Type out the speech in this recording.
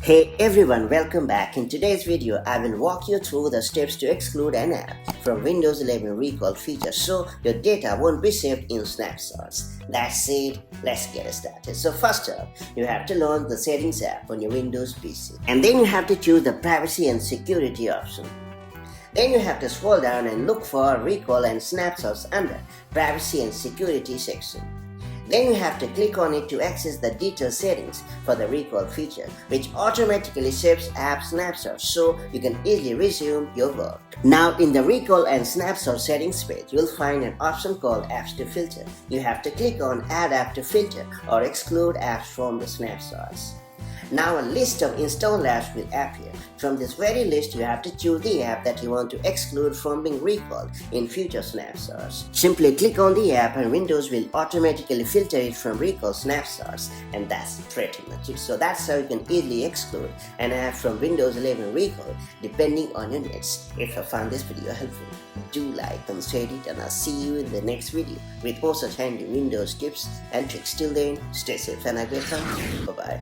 Hey everyone, welcome back. In today's video, I will walk you through the steps to exclude an app from Windows 11 recall feature so your data won't be saved in snapshots. That's it, let's get started. So first up, you have to launch the settings app on your Windows PC. And then you have to choose the privacy and security option. Then you have to scroll down and look for recall and snapshots under privacy and security section. Then you have to click on it to access the detailed settings for the recall feature, which automatically saves app snapshots so you can easily resume your work. Now in the recall and snapshot settings page, you'll find an option called apps to filter. You have to click on add app to filter or exclude apps from the snapshots. Now a list of installed apps will appear. From this very list, you have to choose the app that you want to exclude from being recalled in future snapshots. Simply click on the app and Windows will automatically filter it from recall snapshots, and that's pretty much it. So that's how you can easily exclude an app from Windows 11 recall depending on your needs. If you found this video helpful, do like and share it, and I'll see you in the next video with more such handy Windows tips and tricks. Till then, stay safe and have a great time. Bye bye.